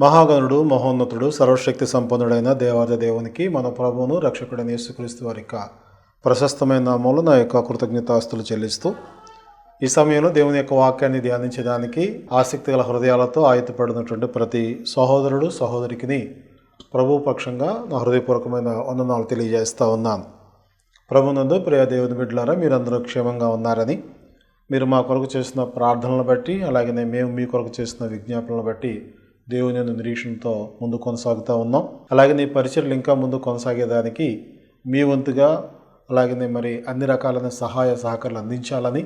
మహాగణుడు మహోన్నతుడు సర్వశక్తి సంపన్నుడైన దేవాది దేవునికి మన ప్రభువును రక్షకుడైన యేసుక్రీస్తు వారి యొక్క ప్రశస్తమైన నామములో నా యొక్క కృతజ్ఞతాస్తులు చెల్లిస్తూ ఈ సమయంలో దేవుని యొక్క వాక్యాన్ని ధ్యానించడానికి ఆసక్తి గల హృదయాలతో ఆయుధపడినటువంటి ప్రతి సహోదరుడు సహోదరికి ప్రభు పక్షంగా నా హృదయపూర్వకమైన వందనాలు తెలియజేస్తూ ఉన్నాను. ప్రభునందు ప్రియ దేవుని బిడ్డలారా, మీరందరూ క్షేమంగా ఉన్నారని, మీరు మా కొరకు చేసిన ప్రార్థనలను బట్టి, అలాగే మేము మీ కొరకు చేసిన విజ్ఞాపనలను బట్టి దేవుని నిరీక్షణతో ముందు కొనసాగుతూ ఉన్నాం. అలాగే నీ పరిచర్లు ఇంకా ముందు కొనసాగేదానికి మీ వంతుగా అలాగే మరి అన్ని రకాలైన సహాయ సహకారాలు అందించాలని,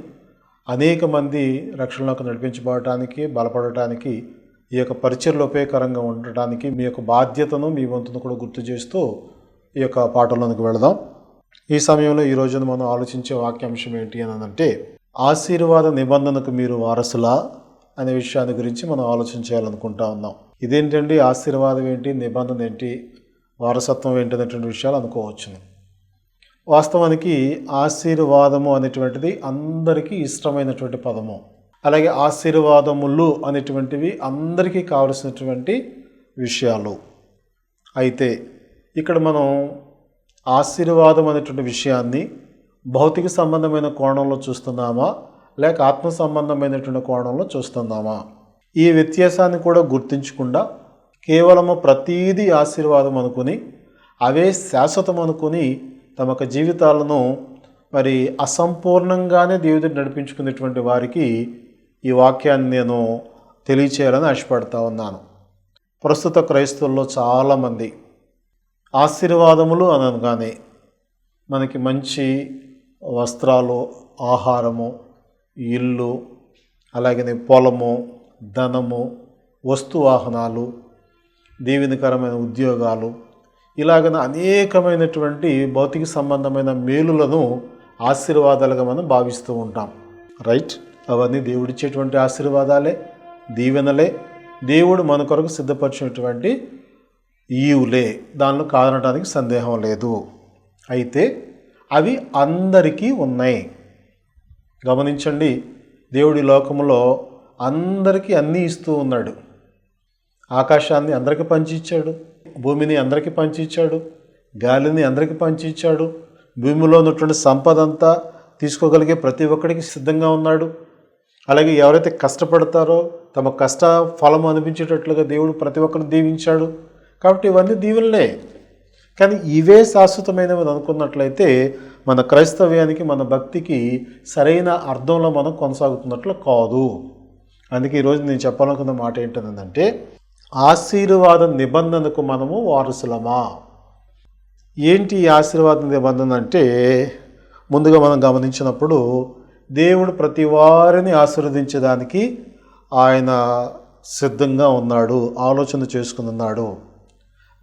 అనేక మంది రక్షణలోకి నడిపించబడటానికి బలపడటానికి ఈ యొక్క పరిచర్లు ఉపయోగకరంగా ఉండటానికి మీ యొక్క బాధ్యతను మీ వంతును కూడా గుర్తు చేస్తూ ఈ యొక్క పాఠంలోనికి వెళదాం. ఈ సమయంలో ఈ రోజున మనం ఆలోచించే వాక్యాంశం ఏంటి అని అంటే, ఆశీర్వాద నిబంధనకు మీరు వారసులా అనే విషయాన్ని గురించి మనం ఆలోచించాలనుకుంటా ఉన్నాం. ఇదేంటండి, ఆశీర్వాదం ఏంటి, నిబంధన ఏంటి, వారసత్వం ఏంటి అనేటువంటి విషయాలు అనుకోవచ్చును. వాస్తవానికి ఆశీర్వాదము అనేటువంటిది అందరికీ ఇష్టమైనటువంటి పదము. అలాగే ఆశీర్వాదములు అనేటువంటివి అందరికీ కావలసినటువంటి విషయాలు. అయితే ఇక్కడ మనం ఆశీర్వాదం అనేటువంటి విషయాన్ని భౌతిక సంబంధమైన కోణంలో చూస్తున్నామా, లేక ఆత్మ సంబంధమైనటువంటి కోణంలో చూస్తున్నామా? ఈ వ్యత్యాసాన్ని కూడా గుర్తించకుండా కేవలము ప్రతీదీ ఆశీర్వాదం అనుకుని, అవే శాశ్వతం అనుకుని తమ యొక్క జీవితాలను మరి అసంపూర్ణంగానే దేవుడు నడిపించుకునేటువంటి వారికి ఈ వాక్యాన్ని నేను తెలియచేయాలని ఆశపడతా ఉన్నాను. ప్రస్తుత క్రైస్తవుల్లో చాలామంది ఆశీర్వాదములు అనగానే మనకి మంచి వస్త్రాలు, ఆహారము, ఇల్లు, అలాగే పొలము, ధనము, వస్తువాహనాలు, దీవెనకరమైన ఉద్యోగాలు, ఇలాగన అనేకమైనటువంటి భౌతిక సంబంధమైన మేలులను ఆశీర్వాదాలుగా మనం భావిస్తూ ఉంటాం. రైట్? అవన్నీ దేవుడిచ్చేటువంటి ఆశీర్వాదాలే, దీవెనలే, దేవుడు మన కొరకు సిద్ధపరిచినటువంటి ఈవులే, దానిలో కాదనడానికి సందేహం లేదు. అయితే అవి అందరికీ ఉన్నాయి. గమనించండి, దేవుడి లోకంలో అందరికీ అన్నీ ఇస్తూ ఉన్నాడు. ఆకాశాన్ని అందరికీ పంచి ఇచ్చాడు, భూమిని అందరికీ పంచి ఇచ్చాడు, గాలిని అందరికీ పంచి ఇచ్చాడు, భూమిలో ఉన్నటువంటి సంపద అంతా తీసుకోగలిగే ప్రతి ఒక్కడికి సిద్ధంగా ఉన్నాడు. అలాగే ఎవరైతే కష్టపడతారో తమ కష్ట ఫలము అనిపించేటట్లుగా దేవుడు ప్రతి ఒక్కరిని దీవించాడు. కాబట్టి ఇవన్నీ దీవెనలే. కానీ ఇవే శాశ్వతమైనవి అనుకున్నట్లయితే మన క్రైస్తవ్యానికి, మన భక్తికి సరైన అర్థంలో మనం కొనసాగుతున్నట్లు కాదు. అందుకే ఈరోజు నేను చెప్పాలనుకున్న మాట ఏంటంటే, ఆశీర్వాద నిబంధనకు మనము వారసులమా? ఏంటి ఈ ఆశీర్వాద నిబంధన అంటే, ముందుగా మనం గమనించినప్పుడు దేవుడు ప్రతి వారిని ఆశీర్వదించడానికి ఆయన సిద్ధంగా ఉన్నాడు, ఆలోచన చేసుకుని ఉన్నాడు.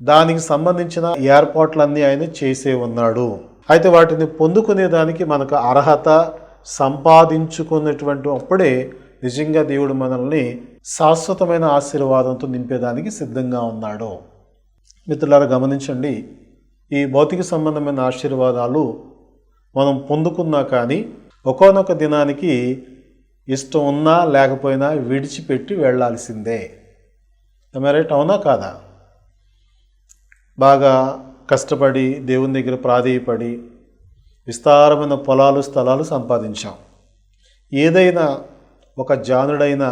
దానికి సంబంధించిన ఏర్పాట్లన్నీ ఆయన చేసే ఉన్నాడు. అయితే వాటిని పొందుకునేదానికి మనకు అర్హత సంపాదించుకున్నటువంటి అప్పుడే నిజంగా దేవుడు మనల్ని శాశ్వతమైన ఆశీర్వాదంతో నింపేదానికి సిద్ధంగా ఉన్నాడు. మిత్రులారా, గమనించండి, ఈ భౌతిక సంబంధమైన ఆశీర్వాదాలు మనం పొందుకున్నా కానీ ఒకానొక దినానికి ఇష్టం ఉన్నా లేకపోయినా విడిచిపెట్టి వెళ్ళాల్సిందే. రైట్? అవునా కాదా? బాగా కష్టపడి దేవుని దగ్గర ప్రాధేయపడి విస్తారమైన పొలాలు, స్థలాలు సంపాదించాం. ఏదైనా ఒక జానుడైనా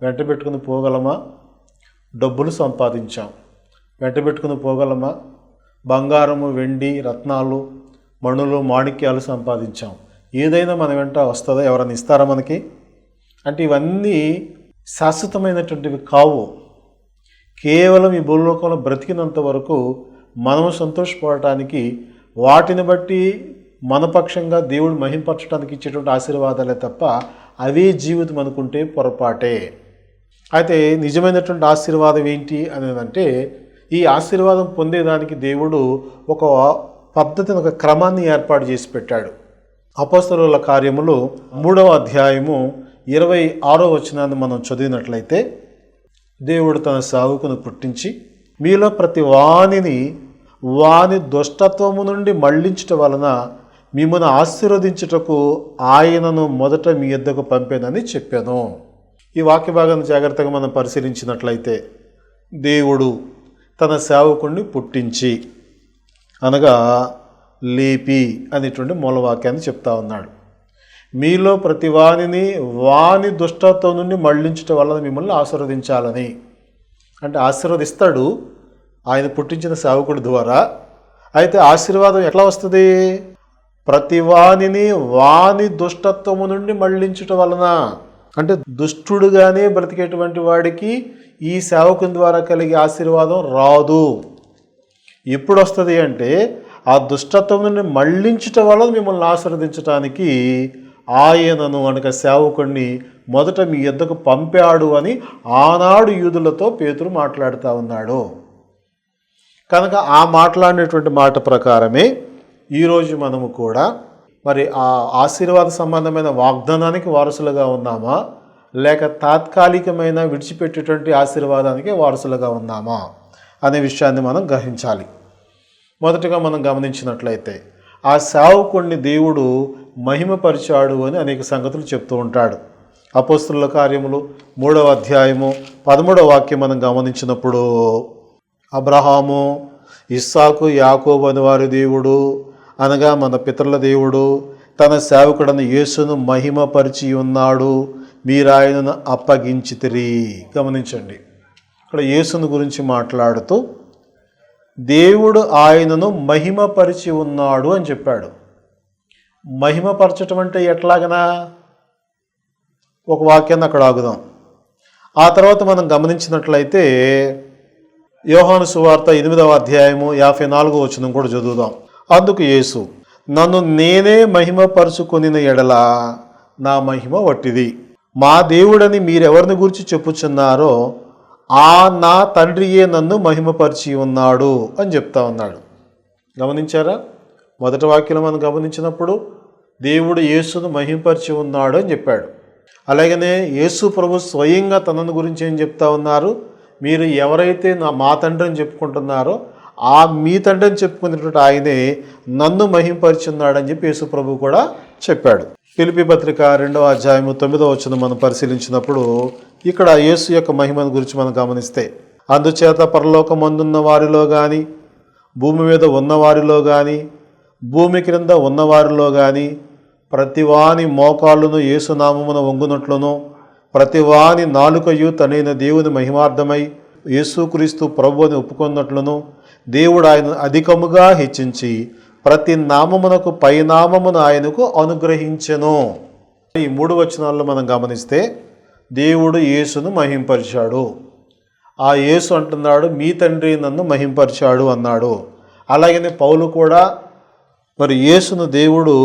వెంట పెట్టుకుని పోగలమా? డబ్బులు సంపాదించాం, వెంట పెట్టుకుని పోగలమా? బంగారము, వెండి, రత్నాలు, మణులు, మాణిక్యాలు సంపాదించాం. ఏదైనా మన వెంట వస్తుందా? ఎవరైనా ఇస్తారా మనకి? అంటే ఇవన్నీ శాశ్వతమైనటువంటివి కావు. కేవలం ఈ భూలోకంలో బ్రతికినంత వరకు మనము సంతోషపడటానికి, వాటిని బట్టి మన పక్షంగా దేవుడు మహింపరచడానికి ఇచ్చేటువంటి ఆశీర్వాదాలే తప్ప అవే జీవితం అనుకుంటే పొరపాటే. అయితే నిజమైనటువంటి ఆశీర్వాదం ఏంటి అనేదంటే, ఈ ఆశీర్వాదం పొందేదానికి దేవుడు ఒక పద్ధతిని, ఒక క్రమాన్ని ఏర్పాటు చేసి పెట్టాడు. అపోస్తలుల కార్యములు 3వ అధ్యాయము 26వ వచనాన్ని మనం చదివినట్లయితే, దేవుడు తన సేవకును పుట్టించి మీలో ప్రతి వానిని వాని దుష్టత్వము నుండి మళ్లించటం వలన మిమ్మల్ని ఆశీర్వదించుటకు ఆయనను మొదట మీ యొద్దకు పంపానని చెప్పాను. ఈ వాక్య భాగాన్ని జాగ్రత్తగా మనం పరిశీలించినట్లయితే దేవుడు తన సేవకుడిని పుట్టించి అనగా లేపి అనేటువంటి మూలవాక్యాన్ని చెప్తా ఉన్నాడు. మీలో ప్రతి వానిని వాని దుష్టత్వం నుండి మళ్లించటం వలన మిమ్మల్ని ఆశీర్వదించాలని. అంటే ఆశీర్వదిస్తాడు ఆయన పుట్టించిన సేవకుడి ద్వారా. అయితే ఆశీర్వాదం ఎట్లా వస్తుంది? ప్రతి వానిని వాని దుష్టత్వము నుండి మళ్లించటం వలన. అంటే దుష్టుడుగానే బ్రతికేటువంటి వాడికి ఈ సేవకుని ద్వారా కలిగే ఆశీర్వాదం రాదు. ఎప్పుడు వస్తుంది అంటే ఆ దుష్టత్వం నుండి మళ్లించటం వల్ల మిమ్మల్ని ఆశీర్వదించడానికి ఆయనను అనగా సేవకుడిని మొదట మీ యొద్దకు పంపాడు అని ఆనాడు యూదులతో పేతురు మాట్లాడుతూ ఉన్నాడు. కనుక ఆ మాట్లాడినటువంటి మాట ప్రకారమే ఈరోజు మనము కూడా మరి ఆ ఆశీర్వాద సంబంధమైన వాగ్దానానికి వారసులుగా ఉన్నామా, లేక తాత్కాలికమైన విడిచిపెట్టేటువంటి ఆశీర్వాదానికి వారసులుగా ఉన్నామా అనే విషయాన్ని మనం గ్రహించాలి. మొదటగా మనం గమనించినట్లయితే ఆ సేవకుడిని దేవుడు మహిమపరిచాడు అని అనేక సంగతులు చెప్తూ ఉంటాడు. అపోస్తలుల కార్యములు 3వ అధ్యాయము 13వ వాక్యం మనం గమనించినప్పుడు, అబ్రహాము, ఇస్సాకు, యాకోబు అని వారి దేవుడు అనగా మన పితరుల దేవుడు తన సేవకుడని యేసును మహిమపరిచి ఉన్నాడు, మీరు ఆయనను అప్పగించితిరి. గమనించండి, ఇక్కడ యేసును గురించి మాట్లాడుతూ దేవుడు ఆయనను మహిమపరిచి ఉన్నాడు అని చెప్పాడు. మహిమపరచటం అంటే ఎట్లాగనా? ఒక వాక్యాన్ని అక్కడ ఆగుదాం. ఆ తర్వాత మనం గమనించినట్లయితే యోహాను సువార్త 8వ అధ్యాయము 54వ వచనం కూడా చదువుదాం. అందుకు యేసు, నన్ను నేనే మహిమపరుచుకొనిన ఎడల నా మహిమ వట్టిది. మా దేవుడని మీరెవరిని గురించి చెప్పుచున్నారో ఆ నా తండ్రియే నన్ను మహిమపరిచి ఉన్నాడు అని చెప్తా ఉన్నాడు. గమనించారా? మొదటి వాక్యం మనం గమనించినప్పుడు దేవుడు యేసును మహిమపరిచి ఉన్నాడు అని చెప్పాడు. అలాగనే యేసు ప్రభు స్వయంగా తనను గురించి ఏం చెప్తా ఉన్నారు? మీరు ఎవరైతే మా తండ్రి అని చెప్పుకుంటున్నారో ఆ మీ తండ్రి అని చెప్పుకునేటువంటి ఆయనే నన్ను మహిమపరిచి ఉన్నాడని చెప్పి యేసు ప్రభు కూడా చెప్పాడు. ఫిలిప్పీ పత్రిక 2వ అధ్యాయము 9వ వచనం మనం పరిశీలించినప్పుడు ఇక్కడ యేసు యొక్క మహిమను గురించి మనం గమనిస్తే, అందుచేత పరలోకమందున్న వారిలో కానీ, భూమి మీద ఉన్నవారిలో కానీ, భూమి క్రింద ఉన్నవారిలో కానీ ప్రతివాని మోకాళ్ళును యేసునామమున వంగునట్లును, ప్రతివాని నాలుకయు తనైన దేవుని మహిమార్థమై యేసుక్రీస్తు ప్రభువుని ఒప్పుకున్నట్లును దేవుడు ఆయన అధికముగా హెచ్చించి ప్రతి నామమునకు పైనామమును ఆయనకు అనుగ్రహించెను. ఈ 3 వచనాల్లో మనం గమనిస్తే దేవుడు యేసును మహింపరిచాడు. ఆ యేసు అంటున్నాడు, మీ తండ్రి నన్ను మహింపరిచాడు అన్నాడు. అలాగనే పౌలు కూడా మరి యేసును దేవుడు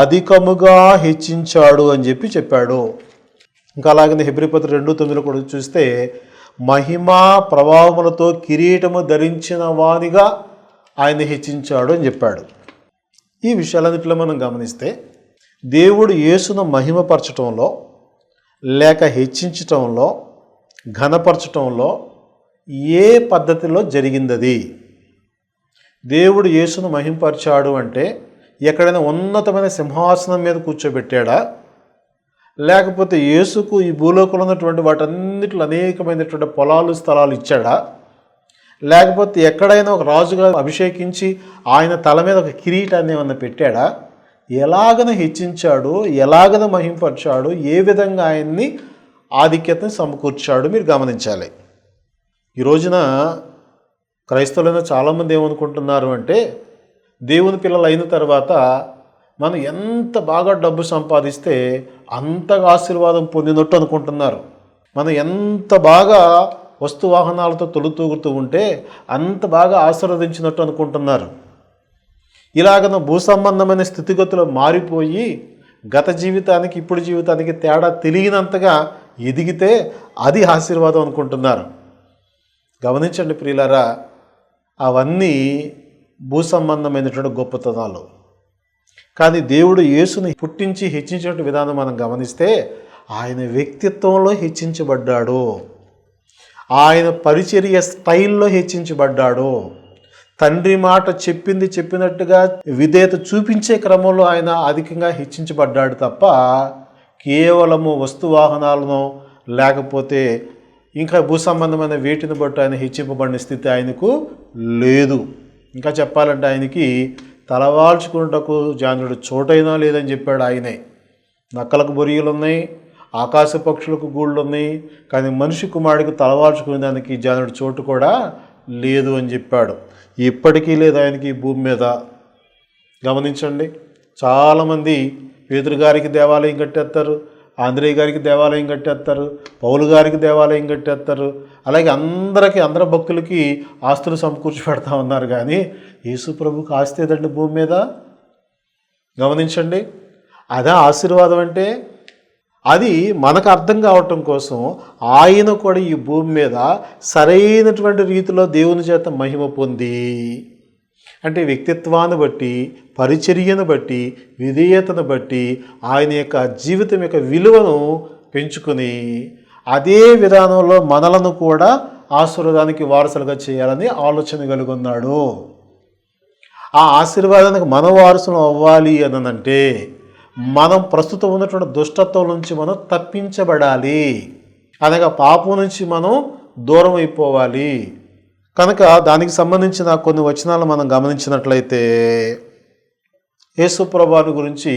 అధికముగా హెచ్చించాడు అని చెప్పాడు. ఇంకా అలాగనే హెబ్రీ పత్రిక 2:9 కూడా చూస్తే మహిమా ప్రభావములతో కిరీటము ధరించిన వానిగా ఆయన హెచ్చించాడు అని చెప్పాడు. ఈ విషయాలన్నింటిలో మనం గమనిస్తే దేవుడు యేసును మహిమపరచటంలో లేక హెచ్చించటంలో ఘనపరచటంలో ఏ పద్ధతిలో జరిగిందది? దేవుడు యేసును మహిమపరిచాడు అంటే ఎక్కడైనా ఉన్నతమైన సింహాసనం మీద కూర్చోబెట్టాడా, లేకపోతే యేసుకు ఈ భూలోకంలో ఉన్నటువంటి వాటన్నిటిలో అనేకమైనటువంటి పొలాలు స్థలాలు ఇచ్చాడా, లేకపోతే ఎక్కడైనా ఒక రాజుగా అభిషేకించి ఆయన తల మీద ఒక కిరీటాన్ని ఏమన్నా పెట్టాడా? ఎలాగన హెచ్చించాడు, ఎలాగన మహింపరిచాడు, ఏ విధంగా ఆయన్ని ఆధిక్యతను సమకూర్చాడు మీరు గమనించాలి. ఈ రోజున క్రైస్తవులైన చాలామంది ఏమనుకుంటున్నారు అంటే, దేవుని పిల్లలు అయిన తర్వాత మనం ఎంత బాగా డబ్బు సంపాదిస్తే అంతగా ఆశీర్వాదం పొందినట్టు అనుకుంటున్నారు. మనం ఎంత బాగా వస్తు వాహనాలతో తొలుతూగుతూ ఉంటే అంత బాగా ఆశీర్వదించినట్టు అనుకుంటున్నారు. ఇలాగన భూ సంబంధమైన స్థితిగతులు మారిపోయి గత జీవితానికి ఇప్పుడు జీవితానికి తేడా తెలియనంతగా ఎదిగితే అది ఆశీర్వాదం అనుకుంటున్నారు. గమనించండి ప్రియులారా, అవన్నీ భూ సంబంధమైనటువంటి గొప్పతనాలు. కానీ దేవుడు యేసుని పుట్టించి హెచ్చించిన విధానం మనం గమనిస్తే ఆయన వ్యక్తిత్వంలో హెచ్చించబడ్డాడు, ఆయన పరిచర్య స్టైల్లో హెచ్చించబడ్డాడు. తండ్రి మాట చెప్పింది చెప్పినట్టుగా విధేయత చూపించే క్రమంలో ఆయన అధికంగా హెచ్చించబడ్డాడు తప్ప కేవలము వస్తు వాహనాలను లేకపోతే ఇంకా భూ సంబంధమైన వేటిని బట్టి ఆయన హెచ్చింపబడిన స్థితి ఆయనకు లేదు. ఇంకా చెప్పాలంటే ఆయనకి తలవాల్చుకున్నటకు జానుడు చోటైనా లేదని చెప్పాడు ఆయనే. నక్కలకు బొరియలు ఉన్నాయి, ఆకాశ పక్షులకు గూళ్ళు ఉన్నాయి, కానీ మనిషి కుమారుడికి తలవాల్చుకునే దానికి జానుడు చోటు కూడా లేదు అని చెప్పాడు. ఇప్పటికీ లేదు ఆయనకి ఈ భూమి మీద. గమనించండి, చాలామంది పేతురు గారికి దేవాలయం కట్టేస్తారు, ఆంధ్రేయ గారికి దేవాలయం కట్టేస్తారు, పౌలు గారికి దేవాలయం కట్టేస్తారు, అలాగే అందరి భక్తులకి ఆస్తులు సమకూర్చి పెడతా ఉన్నారు. కానీ యేసు ప్రభుకి ఆస్తి ఏదండి భూమి మీద? గమనించండి, అదే ఆశీర్వాదం అంటే. అది మనకు అర్థం కావటం కోసం ఆయన కూడా ఈ భూమి మీద సరైనటువంటి రీతిలో దేవుని చేత మహిమ పొంది, అంటే వ్యక్తిత్వాన్ని బట్టి, పరిచర్యను బట్టి, విధేయతను బట్టి ఆయన యొక్క జీవితం యొక్క విలువను పెంచుకొని అదే విధానంలో మనలను కూడా ఆశీర్వాదానికి వారసులుగా చేయాలని ఆలోచన కలిగి ఉన్నాడు. ఆ ఆశీర్వాదానికి మన వారసులు అవ్వాలి అనంటే మనం ప్రస్తుతం ఉన్నటువంటి దుష్టత్వం నుంచి మనం తప్పించబడాలి, అనగా పాపం నుంచి మనం దూరం అయిపోవాలి. కనుక దానికి సంబంధించిన కొన్ని వచనాలు మనం గమనించినట్లయితే యేసు ప్రభువుని గురించి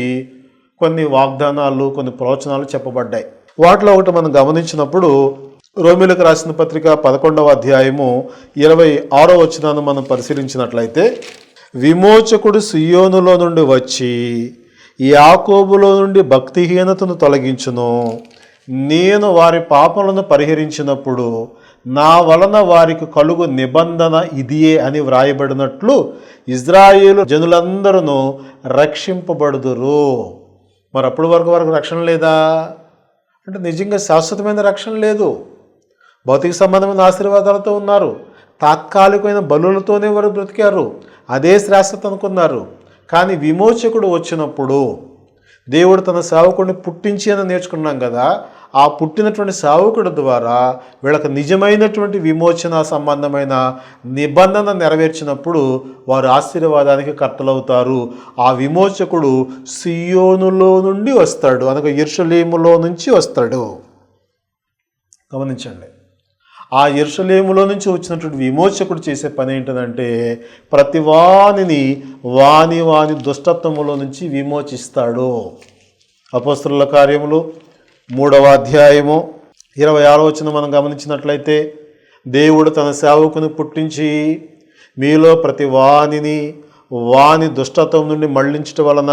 కొన్ని వాగ్దానాలు, కొన్ని ప్రవచనాలు చెప్పబడ్డాయి. వాటిలో ఒకటి మనం గమనించినప్పుడు రోమీయులకు రాసిన పత్రిక 11వ అధ్యాయము 26వ వచనాన్ని మనం పరిశీలించినట్లయితే, విమోచకుడు సియోనులో నుండి వచ్చి యాకోబులో నుండి భక్తిహీనతను తొలగించును, నేను వారి పాపలను పరిహరించినప్పుడు నా వలన వారికి కలుగు నిబంధన ఇదియే అని వ్రాయబడినట్లు ఇజ్రాయేలు జనులందరూ రక్షింపబడుదురు. మరి అప్పటి వరకు రక్షణ లేదా అంటే నిజంగా శాశ్వతమైన రక్షణ లేదు. భౌతిక సంబంధమైన ఆశీర్వాదాలతో ఉన్నారు, తాత్కాలికమైన బలులతోనే వారు బ్రతికారు, అదే శాశ్వత అనుకున్నారు. కానీ విమోచకుడు వచ్చినప్పుడు దేవుడు తన సేవకుడిని పుట్టించి అని నేర్చుకున్నాం కదా, ఆ పుట్టినటువంటి సేవకుడి ద్వారా వీళ్ళకి నిజమైనటువంటి విమోచన సంబంధమైన నిబంధన నెరవేర్చినప్పుడు వారు ఆశీర్వాదానికి కర్తలవుతారు. ఆ విమోచకుడు సియోనులో నుండి వస్తాడు, అనగా యెరూషలేములో నుంచి వస్తాడు. గమనించండి, ఆ యెరూషలేములో నుంచి వచ్చినటువంటి విమోచకుడు చేసే పని ఏంటంటే ప్రతి వానిని వాని దుష్టత్వములో నుంచి విమోచిస్తాడు. అపోస్తలుల కార్యములు 3వ అధ్యాయము 26వ వచనం మనం గమనించినట్లయితే, దేవుడు తన సేవకుని పుట్టించి మీలో ప్రతి వాని దుష్టత్వం నుండి మళ్లించటం వలన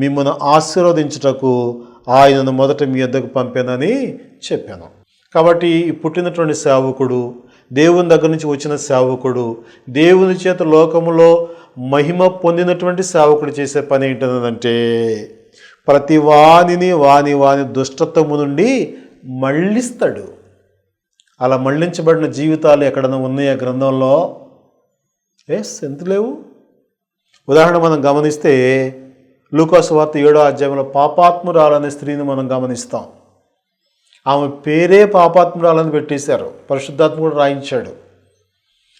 మిమ్మల్ని ఆశీర్వదించుటకు ఆయనను మొదట మీ యొద్దకు పంపానని చెప్పాను. కాబట్టి పుట్టినటువంటి సేవకుడు, దేవుని దగ్గర నుంచి వచ్చిన సేవకుడు, దేవుని చేత లోకములో మహిమ పొందినటువంటి సేవకుడు చేసే పని ఏంటంటే ప్రతి వాని దుష్టత్వము నుండి మళ్ళిస్తాడు. అలా మళ్ళించబడిన జీవితాలు ఎక్కడైనా ఉన్నాయా గ్రంథంలో? ఎంత లేవు. ఉదాహరణ మనం గమనిస్తే లూకా సువార్త 7వ అధ్యాయంలో పాపాత్మురాలనే స్త్రీని మనం గమనిస్తాం. ఆమె పేరే పాపాత్మురాలని పెట్టేశారు, పరిశుద్ధాత్మ కూడా రాయించాడు.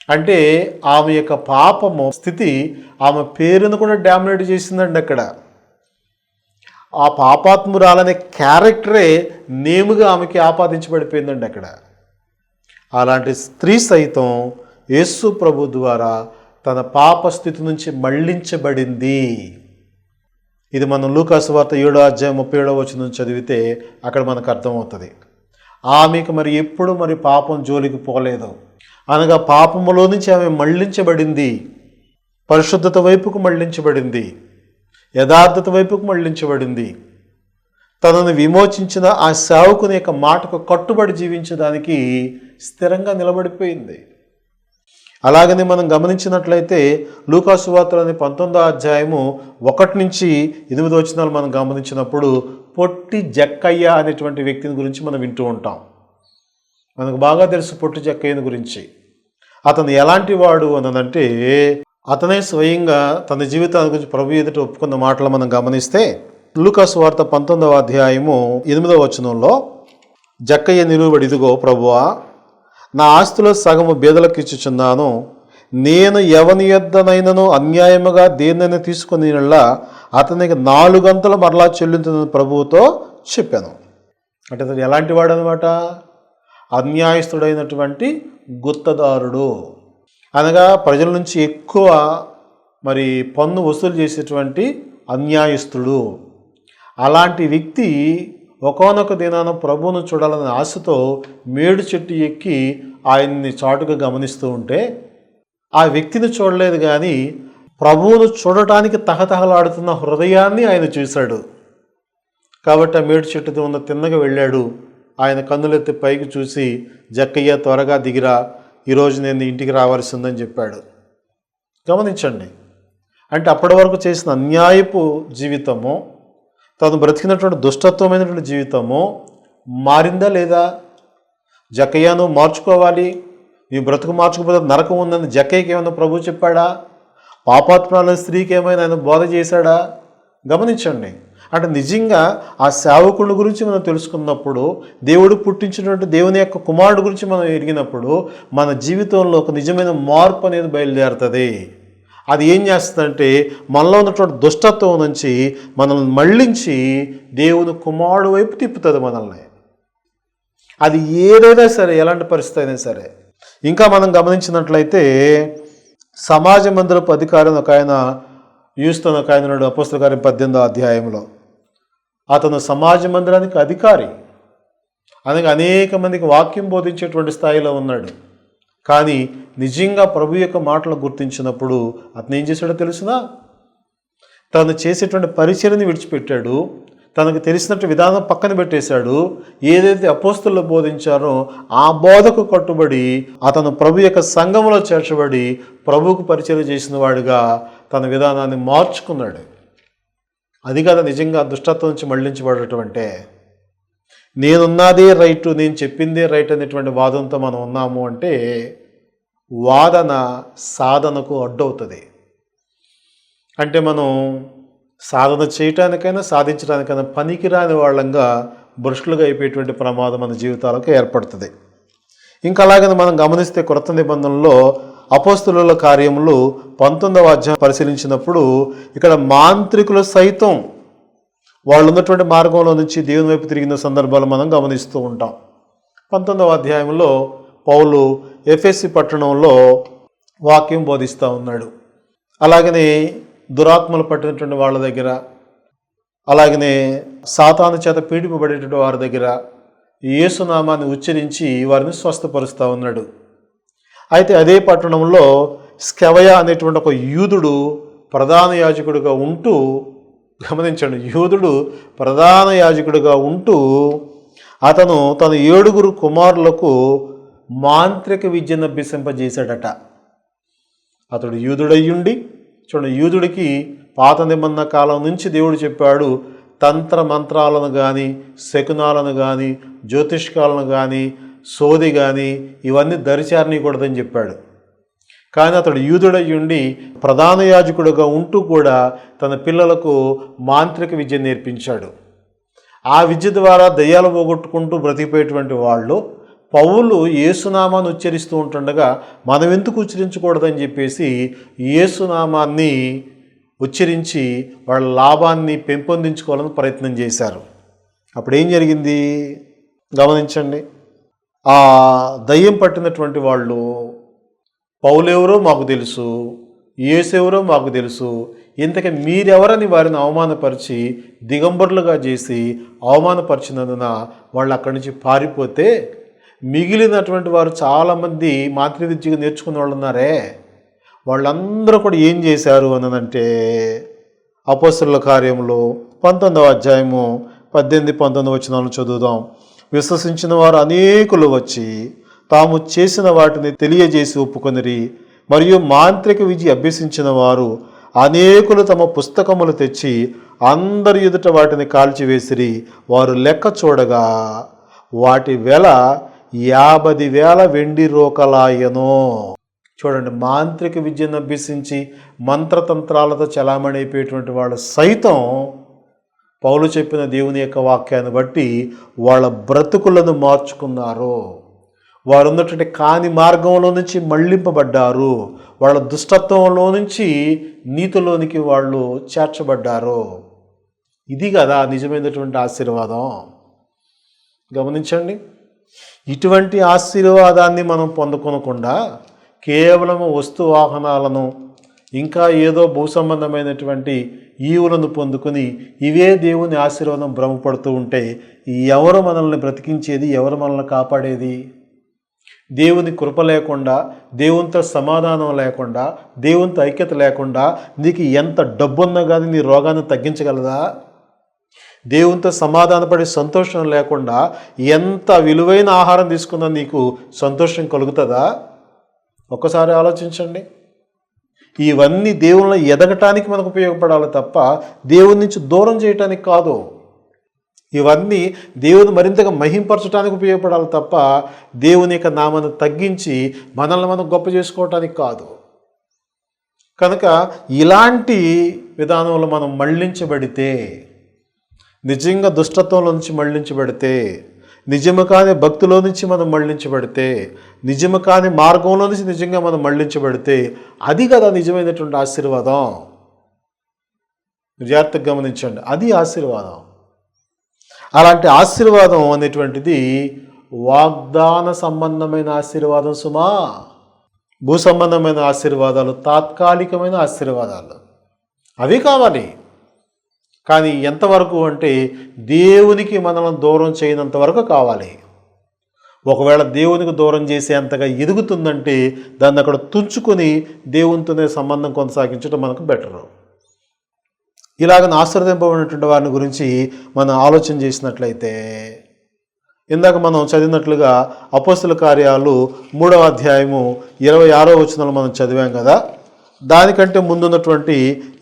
అంటే ఆమె యొక్క పాపము స్థితి ఆమె పేరును కూడా డామినేట్ చేసిందండి. అక్కడ ఆ పాపాత్మురాలనే క్యారెక్టరే నేముగా ఆమెకి ఆపాదించబడిపోయిందండి అక్కడ. అలాంటి స్త్రీ సైతం యేసు ప్రభు ద్వారా తన పాప స్థితి నుంచి మళ్ళించబడింది. ఇది మనం లూకా సువార్త 7వ అధ్యాయం 37వ వచనం చదివితే అక్కడ మనకు అర్థమవుతుంది. ఆమెకు మరి ఎప్పుడు పాపం జోలికి పోలేదు, అనగా పాపములో నుంచి ఆమె మళ్ళించబడింది, పరిశుద్ధత వైపుకు మళ్ళించబడింది, యథార్థత వైపుకు మళ్ళించబడింది. తనను విమోచించిన ఆ సేవకుని యొక్క మాటకు కట్టుబడి జీవించడానికి స్థిరంగా నిలబడిపోయింది. అలాగని మనం గమనించినట్లయితే లూకా సువార్తలోని 19వ అధ్యాయము 1 నుంచి 8 వచనాలు మనం గమనించినప్పుడు పొట్టి జక్కయ్య అనేటువంటి వ్యక్తిని గురించి మనం వింటూ ఉంటాం. మనకు బాగా తెలుసు పొట్టి జక్కయ్యని గురించి. అతను ఎలాంటి వాడు అనంటే అతనే స్వయంగా తన జీవితాన్ని గురించి ప్రభు ఎదుట ఒప్పుకున్న మాటలు మనం గమనిస్తే లూకా సువార్త 19వ అధ్యాయము 8వ వచనంలో జక్కయ్య నిలువబడి, ఇదిగో ప్రభువా, నా ఆస్తిలో సగము బీదలకు ఇచ్చుచున్నాను, నేను ఎవని యొద్దనైనను అన్యాయముగా దేన్నైనా తీసుకుని అతనికి 4 గంటలు మరలా చెల్లించునని ప్రభువుతో చెప్పాను. అంటే అతను ఎలాంటి వాడు అనమాట? అన్యాయస్తుడైనటువంటి గుత్తదారుడు అనగా ప్రజల నుంచి ఎక్కువ మరి పన్ను వసూలు చేసేటువంటి అన్యాయస్తుడు. అలాంటి వ్యక్తి ఒకానొక దినాన ప్రభువును చూడాలనే ఆశతో మేడు చెట్టు ఎక్కి ఆయన్ని చాటుగా గమనిస్తూ ఉంటే ఆ వ్యక్తిని చూడలేదు, కానీ ప్రభువును చూడటానికి తహతహలాడుతున్న హృదయాన్ని ఆయన చూశాడు. కాబట్టి ఆ మేడు చెట్టుతో ఉన్న తిన్నగా వెళ్ళాడు. ఆయన కన్నులెత్తి పైకి చూసి, జక్కయ్య త్వరగా దిగిరా, ఈరోజు నేను ఇంటికి రావాల్సిందని చెప్పాడు. గమనించండి, అంటే అప్పటి వరకు చేసిన అన్యాయపు జీవితము, తను బ్రతికినటువంటి దుష్టత్వమైనటువంటి జీవితము మారిందా లేదా? జక్కయ్యను మార్చుకోవాలి, ఈ బ్రతుకు మార్చుకోకపోతే నరకం ఉందని జక్కయ్యకి ఏమైనా ప్రభు చెప్పాడా? పాపాత్మురాలైన స్త్రీకి ఏమైనా ఆయన బోధ చేశాడా? గమనించండి, అంటే నిజంగా ఆ సేవకుడి గురించి మనం తెలుసుకున్నప్పుడు, దేవుడు పుట్టించినటువంటి దేవుని యొక్క కుమారుడు గురించి మనం ఎరిగినప్పుడు మన జీవితంలో ఒక నిజమైన మార్పు అనేది బయలుదేరుతుంది. అది ఏం చేస్తుందంటే మనలో ఉన్నటువంటి దుష్టత్వం నుంచి మనల్ని మళ్ళించి దేవుని కుమారుడు వైపు తిప్పుతుంది మనల్ని. అది ఏదైనా సరే, ఎలాంటి పరిస్థితి అయినా సరే. ఇంకా మనం గమనించినట్లయితే సమాజ మందిరపు అధికారి ఒక ఆయన, యూస్తోన్ ఒక ఆయన ఉన్నాడు. అపోస్తల కార్యం 18వ అధ్యాయంలో అతను సమాజ మందిరానికి అధికారి, అనగా అనేక మందికి వాక్యం బోధించేటువంటి స్థాయిలో ఉన్నాడు. కానీ నిజంగా ప్రభు యొక్క మాటలు గుర్తించినప్పుడు అతను ఏం చేశాడో తెలుసునా? తను చేసేటువంటి పరిచర్యని విడిచిపెట్టాడు, తనకు తెలిసినట్టు విధానం పక్కన పెట్టేశాడు. ఏదైతే అపోస్తలు బోధించారో ఆ బోధకు కట్టుబడి అతను ప్రభు యొక్క సంఘంలో చేర్చబడి ప్రభువుకు పరిచర్య చేసిన వాడిగా తన విధానాన్ని మార్చుకున్నాడు. అది కదా నిజంగా దుష్టత్వం నుంచి మళ్లించబడటం అంటే. నేనున్నదే రైటు, నేను చెప్పిందే రైట్ అనేటువంటి వాదంతో మనం ఉన్నాము అంటే వాదన సాధనకు అడ్డవుతుంది. అంటే మనం సాధన చేయటానికైనా సాధించడానికైనా పనికిరాని వాళ్ళంగా భ్రష్టులుగా అయిపోయేటువంటి ప్రమాదం మన జీవితాలకు ఏర్పడుతుంది. ఇంకా అలాగే మనం గమనిస్తే క్రొత్త నిబంధనలో అపోస్తలుల కార్యములు 19వ అధ్యాయం పరిశీలించినప్పుడు ఇక్కడ మాంత్రికులు సైతం వాళ్ళు ఉన్నటువంటి మార్గంలో నుంచి దేవుని వైపు తిరిగిన సందర్భాలు మనం గమనిస్తూ ఉంటాం. 19వ అధ్యాయంలో పౌలు ఎఫెసీ పట్టణంలో వాక్యం బోధిస్తూ ఉన్నాడు. అలాగనే దురాత్మలు పట్టినటువంటి వాళ్ళ దగ్గర, అలాగనే సాతాను చేత పీడింపబడేటువంటి వారి దగ్గర యేసునామాన్ని ఉచ్చరించి వారిని స్వస్థపరుస్తూ ఉన్నాడు. అయితే అదే పట్టణంలో స్కెవయ అనేటువంటి ఒక యూదుడు ప్రధాన యాజకుడిగా ఉంటూ, గమనించండి, యూదుడు ప్రధాన యాజకుడిగా ఉంటూ అతను తన 7 కుమారులకు మాంత్రిక విద్యను అభ్యసింపజేశాడట. అతడు యూదుడయ్యుండి, చూడండి, యూదుడికి పాత నిబంధన కాలం నుంచి దేవుడు చెప్పాడు, తంత్ర మంత్రాలను కానీ, శకునాలను కానీ, జ్యోతిష్కాలను కానీ, సోది కానీ ఇవన్నీ దరిచారనీయకూడదని చెప్పాడు. కానీ అతడు యూదుడయ్యుండి ప్రధాన యాజకుడిగా ఉంటూ కూడా తన పిల్లలకు మాంత్రిక విద్య నేర్పించాడు. ఆ విద్య ద్వారా దయ్యాలు పోగొట్టుకుంటూ బ్రతికిపోయేటువంటి వాళ్ళు పౌలు యేసునామాన్ని ఉచ్చరిస్తూ ఉంటుండగా మనం ఎందుకు ఉచ్చరించకూడదని చెప్పేసి యేసునామాన్ని ఉచ్చరించి వాళ్ళ లాభాన్ని పెంపొందించుకోవాలని ప్రయత్నం చేశారు. అప్పుడు ఏం జరిగింది గమనించండి. ఆ దయ్యం పట్టినటువంటి వాళ్ళు పౌలెవరో మాకు తెలుసు, యేసెవరో మాకు తెలుసు, ఇంతకీ మీరెవరని వారిని అవమానపరిచి దిగంబరులుగా చేసి అవమానపరిచినందున వాళ్ళు అక్కడి నుంచి పారిపోతే మిగిలినటువంటి వారు చాలామంది మాంత్రిక విద్యగా నేర్చుకున్న వాళ్ళు ఉన్నారే, వాళ్ళందరూ కూడా ఏం చేశారు అనంటే అపోస్తలుల కార్యములు 19వ అధ్యాయము 18-19 వచనాలను చదువుదాం. విశ్వసించిన వారు అనేకులు వచ్చి తాము చేసిన వాటిని తెలియజేసి ఒప్పుకొనిరి. మరియు మాంత్రిక విద్య అభ్యసించిన వారు అనేకులు తమ పుస్తకములు తెచ్చి అందరి ఎదుట వాటిని కాల్చివేసిరి. వారు లెక్క చూడగా వాటి వెల 50,000 వెండి రోకలాయను. చూడండి, మాంత్రిక విద్యను అభ్యసించి మంత్రతంత్రాలతో చలామణి అయిపోయేటువంటి వాళ్ళు సైతం పౌలు చెప్పిన దేవుని యొక్క వాక్యాన్ని బట్టి వాళ్ళ బ్రతుకులను మార్చుకున్నారు. వారు ఉన్నటువంటి కాని మార్గంలో నుంచి మళ్లింపబడ్డారు. వాళ్ళ దుష్టత్వంలో నుంచి నీతిలోనికి వాళ్ళు చేర్చబడ్డారు. ఇది కదా నిజమైనటువంటి ఆశీర్వాదం. గమనించండి, ఇటువంటి ఆశీర్వాదాన్ని మనం పొందుకొనకుండా కేవలము వస్తు వాహనాలను ఇంకా ఏదో భూ సంబంధమైనటువంటి ఈవులను పొందుకొని ఇవే దేవుని ఆశీర్వాదం భ్రమపడుతూ ఉంటే ఎవరు మనల్ని బ్రతికించేది, ఎవరు మనల్ని కాపాడేది? దేవుని కృప లేకుండా, దేవునితో సమాధానం లేకుండా, దేవునితో ఐక్యత లేకుండా నీకు ఎంత డబ్బున్నా కానీ నీ రోగాన్ని తగ్గించగలదా? దేవునితో సమాధానపడి సంతోషం లేకుండా ఎంత విలువైన ఆహారం తీసుకున్నా నీకు సంతోషం కలుగుతుందా? ఒక్కసారి ఆలోచించండి. ఇవన్నీ దేవుని ఎదగటానికి మనకు ఉపయోగపడాలి తప్ప దేవుని నుంచి దూరం చేయటానికి కాదు. ఇవన్నీ దేవుని మరింతగా మహింపరచడానికి ఉపయోగపడాలి తప్ప దేవుని యొక్క నామాన్ని తగ్గించి మనల్ని మనం గొప్ప చేసుకోవటానికి కాదు. కనుక ఇలాంటి విధానంలో మనం మళ్ళించబడితే, నిజంగా దుష్టత్వంలో నుంచి మళ్ళించబడితే, నిజము కాని భక్తిలో నుంచి మనం మళ్ళించబడితే, నిజము కాని మార్గంలో నుంచి నిజంగా మనం మళ్ళించబడితే అది కదా నిజమైనటువంటి ఆశీర్వాదం. జాగ్రత్తగా గమనించండి, అది ఆశీర్వాదం. అలాంటి ఆశీర్వాదం అనేటువంటిది వాగ్దాన సంబంధమైన ఆశీర్వాదం సుమా. భూ సంబంధమైన ఆశీర్వాదాలు తాత్కాలికమైన ఆశీర్వాదాలు, అవి కావాలి. కానీ ఎంతవరకు అంటే దేవునికి మనల్ని దూరం చేయనంత వరకు కావాలి. ఒకవేళ దేవునికి దూరం చేసేంతగా ఎదుగుతుందంటే దాన్ని అక్కడ తుంచుకొని దేవునితోనే సంబంధం కొనసాగించడం మనకు బెటరు. ఇలాగ ఆశీర్వదింపబడినటువంటి వారిని గురించి మనం ఆలోచన చేసినట్లయితే, ఇందాక మనం చదివినట్లుగా అపోస్తల కార్యాలు 3వ అధ్యాయము 26వ వచనంలో మనం చదివాం కదా. దానికంటే ముందున్నటువంటి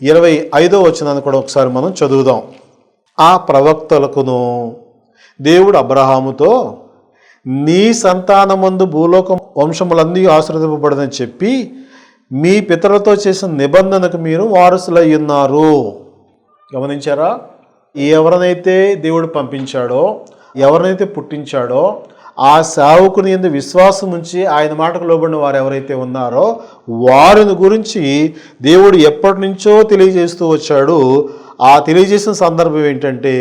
25వ వచనాన్ని కూడా ఒకసారి మనం చదువుదాం. ఆ ప్రవక్తలకును దేవుడు అబ్రహాముతో నీ సంతానమందు భూలోక వంశములన్నీ ఆశీర్వదింపబడదని చెప్పి మీ పితరులతో చేసిన నిబంధనకు మీరు వారసులై ఉన్నారు. గమనించారా? ఎవరినైతే దేవుడు పంపించాడో, ఎవరినైతే పుట్టించాడో ఆ సేవకుని యందు విశ్వాసం ఉంచి ఆయన మాటకు లోబడిన వారు ఎవరైతే ఉన్నారో వారిని గురించి దేవుడు ఎప్పటి నుంచో తెలియజేస్తూ వచ్చాడు. ఆ తెలియజేసిన సందర్భం ఏంటంటే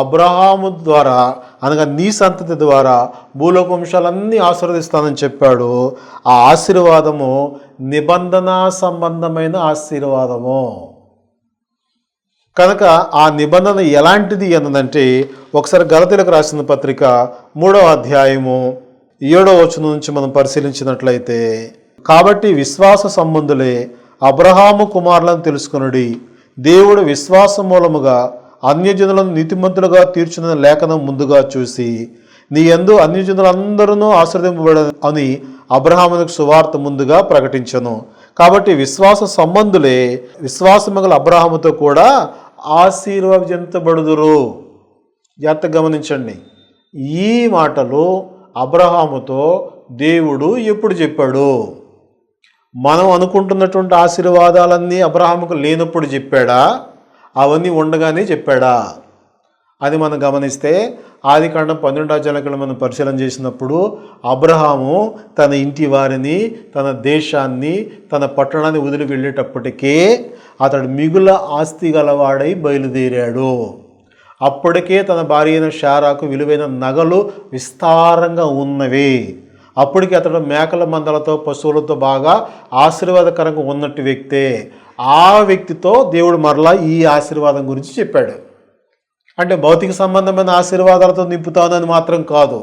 అబ్రహాము ద్వారా, అనగా నీ సంతతి ద్వారా భూలోక వంశాలన్నీ ఆశీర్వదిస్తానని చెప్పాడు. ఆ ఆశీర్వాదము నిబంధన సంబంధమైన ఆశీర్వాదము. కనుక ఆ నిబంధన ఎలాంటిది అన్నదంటే ఒకసారి గలతీలకు రాసిన పత్రిక 3వ అధ్యాయము 7వ వచనం నుంచి మనం పరిశీలించినట్లయితే, కాబట్టి విశ్వాస సంబంధులే అబ్రహాము కుమారులను తెలుసుకొనుడి, దేవుడు విశ్వాస మూలముగా అన్యజనులను నీతిమంతులుగా తీర్చున్న లేఖనం ముందుగా చూసి నీ యందు అన్యజనులందరూ ఆశీర్వదింపబడని అని అబ్రహామునకు సువార్త ముందుగా ప్రకటించను. కాబట్టి విశ్వాస సంబంధులే విశ్వాసమగల అబ్రహాముతో కూడా ఆశీర్వదించబడుదురు. జాగ్రత్తగా గమనించండి, ఈ మాటలు అబ్రహాముతో దేవుడు ఎప్పుడు చెప్పాడు? మనం అనుకుంటున్నటువంటి ఆశీర్వాదాలన్నీ అబ్రహాముకు లేనప్పుడు చెప్పాడా? అవన్నీ ఉండగానే చెప్పాడా? అది మనం గమనిస్తే ఆదికాండం 12వ అధ్యాయంలో మనం పరిశీలన చేసినప్పుడు అబ్రహాము తన ఇంటి వారిని, తన దేశాన్ని, తన పట్టణాన్ని వదిలి వెళ్ళేటప్పటికే అతడు మిగుల ఆస్తి గలవాడై బయలుదేరాడు. అప్పటికే తన భార్య అయిన శారాకు విలువైన నగలు విస్తారంగా ఉన్నవి. అప్పటికి అతడు మేకల మందలతో, పశువులతో బాగా ఆశీర్వాదకరంగా ఉన్నట్టు వ్యక్తే. ఆ వ్యక్తితో దేవుడు మరలా ఈ ఆశీర్వాదం గురించి చెప్పాడు. అంటే భౌతిక సంబంధమైన ఆశీర్వాదాలతో నింపుతానని మాత్రం కాదు.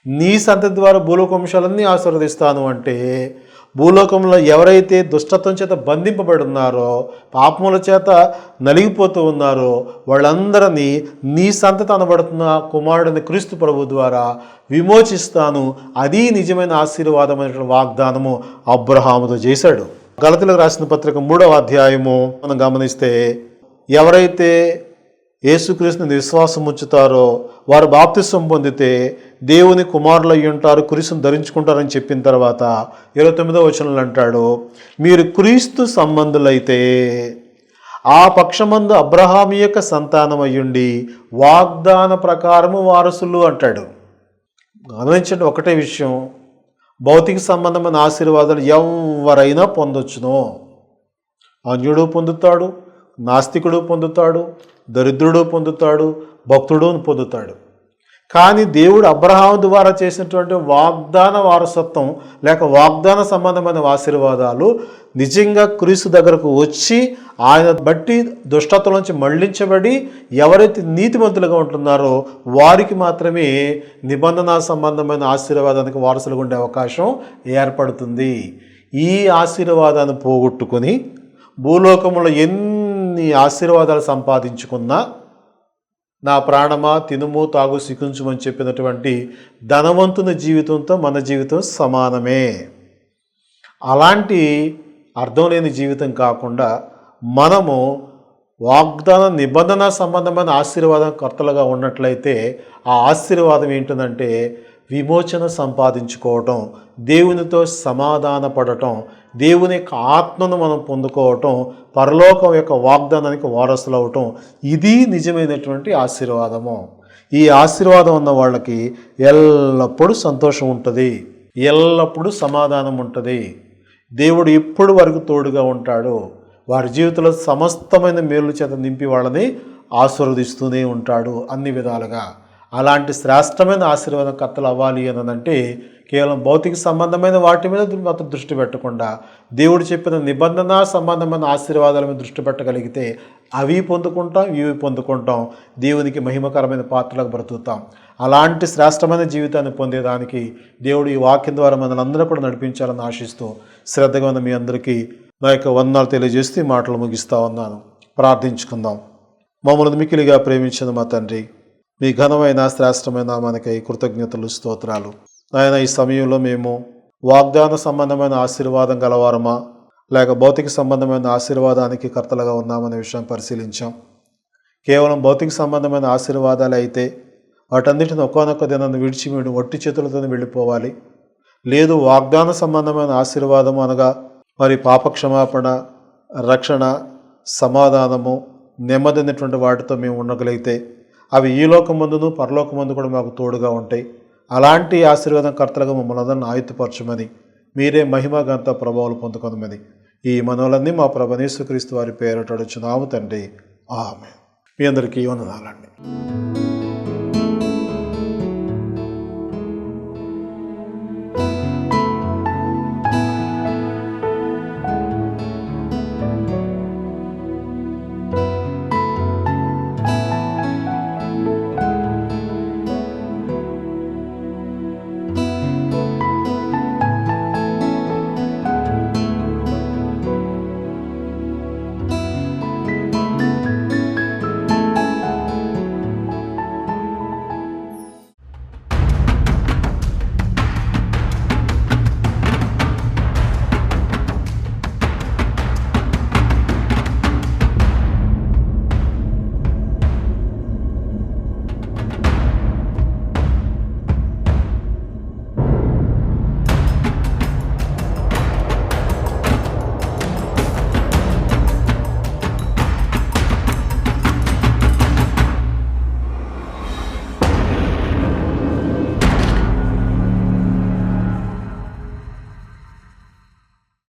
నీ సంతతి ద్వారా భూలోక వంశాలన్నీ ఆశీర్వదిస్తాను అంటే భూలోకంలో ఎవరైతే దుష్టత్వం చేత బంధింపబడి ఉన్నారో, పాపముల చేత నలిగిపోతూ ఉన్నారో వాళ్ళందరినీ నీ సంతతి అనబడుతున్న కుమారుడిని క్రీస్తు ప్రభు ద్వారా విమోచిస్తాను. అది నిజమైన ఆశీర్వాదమైన వాగ్దానము అబ్రహాముతో చేశాడు. గలతీలకు రాసిన పత్రిక 3వ అధ్యాయము మనం గమనిస్తే, ఎవరైతే యేసుక్రీస్తుని విశ్వాసం ఉంచుతారో వారు బాప్తిసం పొందితే దేవుని కుమారులు అయి ఉంటారు, క్రీస్తుని ధరించుకుంటారని చెప్పిన తర్వాత 29వ వచనంలో అంటాడు, మీరు క్రీస్తు సంబంధులైతే ఆ పక్షమందు అబ్రహాము యొక్క సంతానం అయ్యుండి వాగ్దాన ప్రకారము వారసులు అంటాడు. గమనించండి ఒకటే విషయం, భౌతిక సంబంధమైన ఆశీర్వాదాలు ఎవరైనా పొందొచ్చును. అన్యుడు పొందుతాడు, నాస్తికుడు పొందుతాడు, దరిద్రుడు పొందుతాడు, భక్తుడు పొందుతాడు. కానీ దేవుడు అబ్రహాము ద్వారా చేసినటువంటి వాగ్దాన వారసత్వం లేక వాగ్దాన సంబంధమైన ఆశీర్వాదాలు నిజంగా క్రీస్తు దగ్గరకు వచ్చి ఆయన బట్టి దుష్టత్వం నుంచి మళ్లించబడి ఎవరైతే నీతిమంతులుగా ఉంటున్నారో వారికి మాత్రమే నిబంధన సంబంధమైన ఆశీర్వాదానికి వారసులుగా ఉండే అవకాశం ఏర్పడుతుంది. ఈ ఆశీర్వాదాన్ని పోగొట్టుకొని భూలోకంలో ఎన్ని ఆశీర్వాదాలు సంపాదించుకున్నా నా ప్రాణమా తినుము తాగు సికుంచుమని చెప్పినటువంటి ధనవంతుని జీవితంతో మన జీవితం సమానమే. అలాంటి అర్థం లేని జీవితం కాకుండా మనము వాగ్దాన నిబంధన సంబంధమైన ఆశీర్వాదం కర్తలుగా ఉన్నట్లయితే ఆ ఆశీర్వాదం ఏంటంటే విమోచన సంపాదించుకోవటం, దేవునితో సమాధాన పడటం, దేవుని యొక్క ఆత్మను మనం పొందుకోవటం, పరలోకం యొక్క వాగ్దానానికి వారసులు అవటం. ఇది నిజమైనటువంటి ఆశీర్వాదము. ఈ ఆశీర్వాదం ఉన్న వాళ్ళకి ఎల్లప్పుడూ సంతోషం ఉంటుంది, ఎల్లప్పుడూ సమాధానం ఉంటుంది. దేవుడు ఎప్పుడు వరకు తోడుగా ఉంటాడు. వారి జీవితంలో సమస్తమైన మేలు చేత నింపి వాళ్ళని ఆశీర్వదిస్తూనే ఉంటాడు అన్ని విధాలుగా. అలాంటి శ్రేష్టమైన ఆశీర్వాదం కర్తలు అవ్వాలి అని అంటే కేవలం భౌతిక సంబంధమైన వాటి మీద మాత్రం దృష్టి పెట్టకుండా దేవుడు చెప్పిన నిబంధన సంబంధమైన ఆశీర్వాదాల మీద దృష్టి పెట్టగలిగితే అవి పొందుకుంటాం, ఇవి పొందుకుంటాం, దేవునికి మహిమకరమైన పాత్రలకు బ్రతుకుతాం. అలాంటి శ్రేష్టమైన జీవితాన్ని పొందేదానికి దేవుడు ఈ వాక్యం ద్వారా మనల్ని అందరూ కూడా నడిపించాలని ఆశిస్తూ శ్రద్ధగా ఉన్న మీ అందరికీ నా యొక్క వందనాలు తెలియజేస్తూ ఈ మాటలు ముగిస్తూ ఉన్నాను. ప్రార్థించుకుందాం. మమ్మల్ని మిక్కిలిగా ప్రేమించిన మా తండ్రి, మీ ఘనమైన శ్రేష్టమైన మనకి కృతజ్ఞతలు, స్తోత్రాలు. ఆయన ఈ సమయంలో మేము వాగ్దాన సంబంధమైన ఆశీర్వాదం గలవారమా లేక భౌతిక సంబంధమైన ఆశీర్వాదానికి కర్తలుగా ఉన్నామనే విషయం పరిశీలించాం. కేవలం భౌతిక సంబంధమైన ఆశీర్వాదాలు అయితే వాటన్నిటిని ఒక్కొక్క దినాన్ని విడిచి మీరు ఒట్టి చేతులతో వెళ్ళిపోవాలి. లేదు వాగ్దాన సంబంధమైన ఆశీర్వాదము అనగా మరి పాపక్షమాపణ, రక్షణ, సమాధానము, నెమ్మది అనేటువంటి వాటితో మేము ఉండగలిగితే అవి ఈ లోకమందును పరలోకమందు కూడా మాకు తోడుగా ఉంటాయి. అలాంటి ఆశీర్వాదం కర్తలుగా మమ్మల్ని అందరిని ఆయుధపరచమని, మీరే మహిమ గంత ప్రభావాలు పొందుకొనమని ఈ మనవులన్నీ మా ప్రభు యేసుక్రీస్తు వారి పేరట అడుగుచున్నాము తండ్రి. ఆమేన్. మీ అందరికీ వందనాలండి.